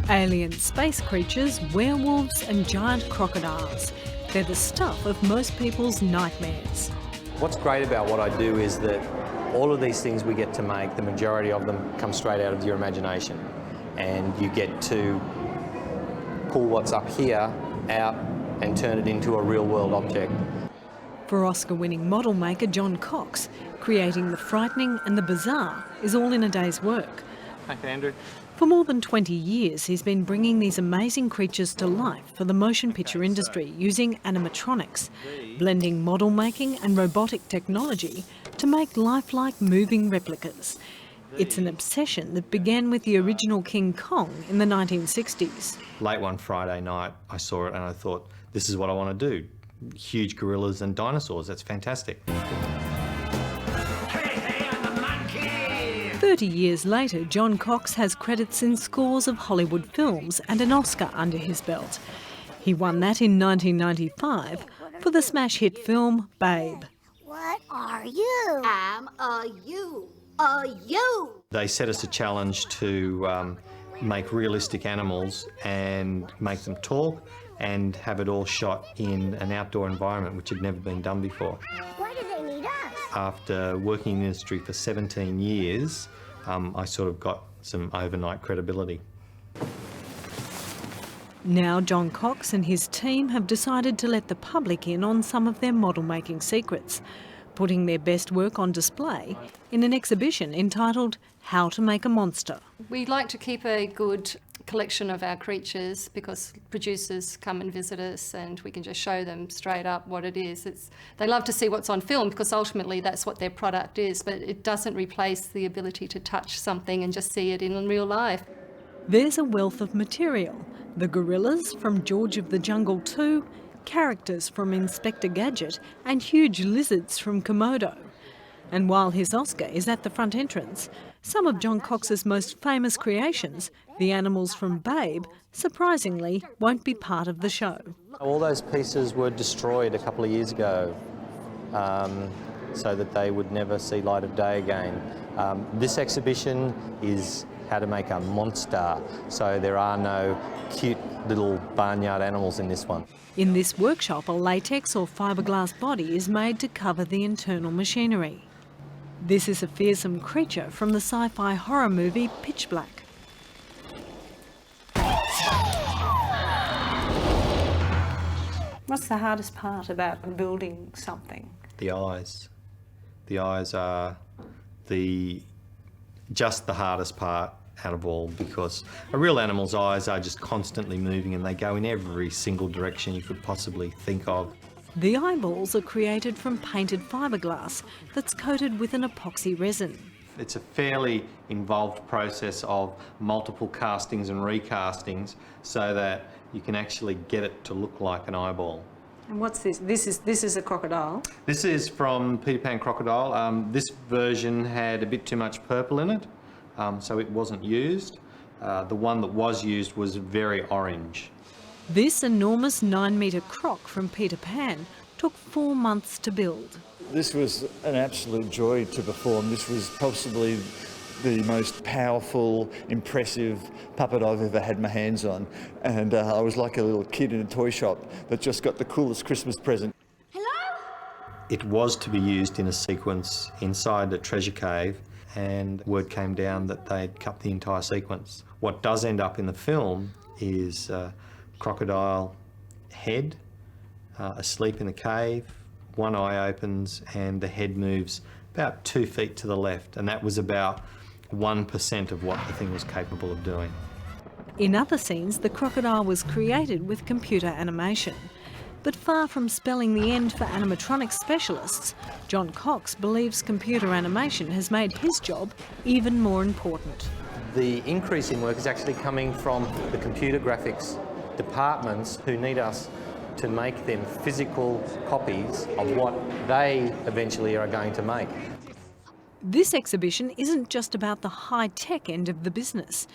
Alien space creatures, werewolves and giant crocodiles. They're the stuff of most people's nightmares. What's great about what I do is that all of these things we get to make, the majority of them come straight out of your imagination. And you get to pull what's up here out and turn it into a real-world object. For Oscar-winning model maker John Cox, creating the frightening and the bizarre is all in a day's work. Thank you, Andrew. For more than 20 years, he's been bringing these amazing creatures to life for the motion picture industry using animatronics, blending model making and robotic technology to make lifelike moving replicas. It's an obsession that began with the original King Kong in the 1960s. Late one Friday night, I saw it and I thought, this is what I want to do. Huge gorillas and dinosaurs, that's fantastic. 30 years later, John Cox has credits in scores of Hollywood films and an Oscar under his belt. He won that in 1995 for the smash hit film Babe. What are you? I'm a you. A you. They set us a challenge to make realistic animals and make them talk and have it all shot in an outdoor environment, which had never been done before. Why do they need us? After working in the industry for 17 years, I sort of got some overnight credibility. Now John Cox and his team have decided to let the public in on some of their model-making secrets, putting their best work on display in an exhibition entitled How to Make a Monster. We like to keep a good collection of our creatures because producers come and visit us and we can just show them straight up what it is. They love to see what's on film because ultimately that's what their product is, but it doesn't replace the ability to touch something and just see it in real life. There's a wealth of material. The gorillas from George of the Jungle 2, characters from Inspector Gadget and huge lizards from Komodo. And while his Oscar is at the front entrance, some of John Cox's most famous creations, the animals from Babe, surprisingly won't be part of the show. All those pieces were destroyed a couple of years ago so that they would never see light of day again. This exhibition is how to make a monster, so there are no cute little barnyard animals in this one. In this workshop, a latex or fiberglass body is made to cover the internal machinery. This is a fearsome creature from the sci-fi horror movie Pitch Black. What's the hardest part about building something? The eyes. The eyes are just the hardest part out of all, because a real animal's eyes are just constantly moving and they go in every single direction you could possibly think of. The eyeballs are created from painted fiberglass that's coated with an epoxy resin. It's a fairly involved process of multiple castings and recastings so that you can actually get it to look like an eyeball. And what's this? This is a crocodile? This is from Peter Pan Crocodile. This version had a bit too much purple in it, so it wasn't used. The one that was used was very orange. This enormous 9-metre croc from Peter Pan took 4 months to build. This was an absolute joy to perform. This was possibly the most powerful, impressive puppet I've ever had my hands on. And I was like a little kid in a toy shop that just got the coolest Christmas present. Hello? It was to be used in a sequence inside a treasure cave, and word came down that they'd cut the entire sequence. What does end up in the film is crocodile head, asleep in the cave, one eye opens and the head moves about 2 feet to the left, and that was about 1% of what the thing was capable of doing. In other scenes, the crocodile was created with computer animation. But far from spelling the end for animatronics specialists, John Cox believes computer animation has made his job even more important. The increase in work is actually coming from the computer graphics departments who need us to make them physical copies of what they eventually are going to make. This exhibition isn't just about the high-tech end of the business.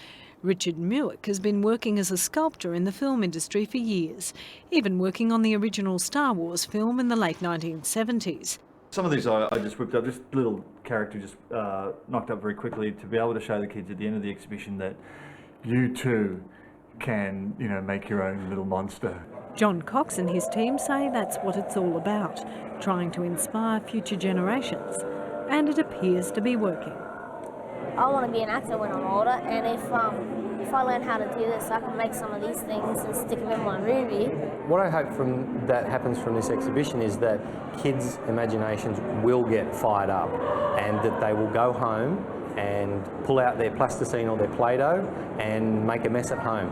Richard Muick has been working as a sculptor in the film industry for years, even working on the original Star Wars film in the late 1970s. Some of these I just whipped up, just little character just knocked up very quickly to be able to show the kids at the end of the exhibition that you too can, you know, make your own little monster. John Cox and his team say that's what it's all about, trying to inspire future generations. And it appears to be working. I want to be an actor when I'm older, and if I learn how to do this, I can make some of these things and stick them in my movie. What I hope that happens from this exhibition is that kids' imaginations will get fired up and that they will go home and pull out their plasticine or their Play-Doh and make a mess at home.